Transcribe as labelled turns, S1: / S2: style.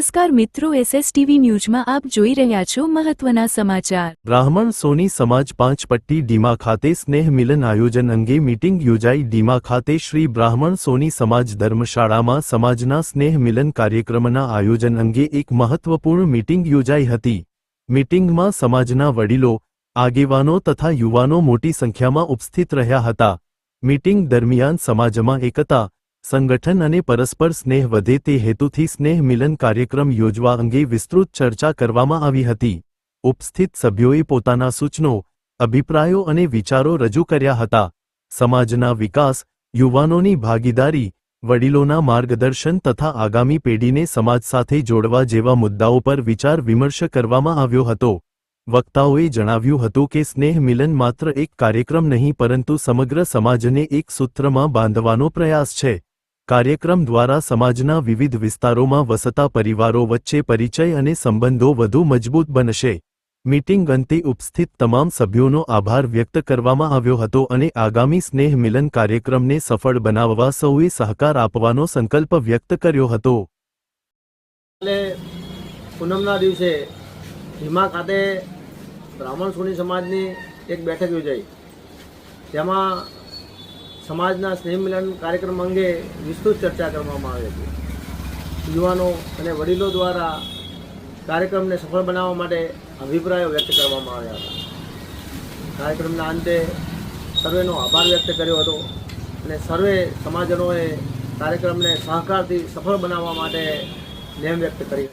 S1: નમસ્કાર મિત્રો, SSTV ન્યૂઝમાં આપ જોઈ રહ્યા છો મહત્વના સમાચાર।
S2: બ્રાહ્મણ સોની સમાજ પાંચપટ્ટી ડીમા ખાતે સ્નેહ મિલન આયોજન અંગે મીટિંગ યોજાઈ। ડીમા ખાતે શ્રી બ્રાહ્મણ સોની સમાજ ધર્મશાળામાં સમાજના સ્નેહ મિલન કાર્યક્રમના આયોજન અંગે એક મહત્વપૂર્ણ મીટિંગ યોજાઈ હતી। મીટિંગમાં સમાજના વડીલો, આગેવાનો તથા યુવાનો મોટી સંખ્યામાં ઉપસ્થિત રહ્યા હતા। મીટિંગ દરમિયાન સમાજમાં એકતા, સંગઠન અને પરસ્પર સ્નેહ વધે તે હેતુથી સ્નેહ મિલન કાર્યક્રમ યોજવા અંગે વિસ્તૃત ચર્ચા કરવામાં આવી હતી। ઉપસ્થિત સભ્યોએ પોતાના સૂચનો, અભિપ્રાયો અને વિચારો રજૂ કર્યા હતા। સમાજના વિકાસ, યુવાનોની ભાગીદારી, વડીલોના માર્ગદર્શન તથા આગામી પેઢીને સમાજ સાથે જોડવા જેવા મુદ્દાઓ પર વિચાર વિમર્શ કરવામાં આવ્યો હતો। વક્તાઓએ જણાવ્યું હતું કે સ્નેહ મિલન માત્ર એક કાર્યક્રમ નહીં પરંતુ સમગ્ર સમાજને એક સૂત્રમાં બાંધવાનો પ્રયાસ છે। કાર્યક્રમ દ્વારા સમાજના વિવિધ વિસ્તારોમાં વસતા પરિવારો વચ્ચે પરિચય અને સંબંધો વધુ મજબૂત બનશે। મીટિંગ અંતે ઉપસ્થિત તમામ સભ્યોનો આભાર વ્યક્ત કરવામાં આવ્યો હતો અને આગામી સ્નેહ મિલન કાર્યક્રમને સફળ બનાવવા સૌએ સહકાર આપવાનો સંકલ્પ વ્યક્ત કર્યો હતો।
S3: પૂનમના દિવસે ડીમા ખાતે બ્રાહ્મણ સોની સમાજની એક બેઠક યોજાઈ, જેમાં સમાજના સ્નેહ મિલન કાર્યક્રમ અંગે વિસ્તૃત ચર્ચા કરવામાં આવી હતી। યુવાનો અને વડીલો દ્વારા કાર્યક્રમને સફળ બનાવવા માટે અભિપ્રાયો વ્યક્ત કરવામાં આવ્યા હતા। કાર્યક્રમના અંતે સર્વેનો આભાર વ્યક્ત કર્યો હતો અને સર્વે સમાજજનોએ કાર્યક્રમને સહકારથી સફળ બનાવવા માટે નેમ વ્યક્ત કરી।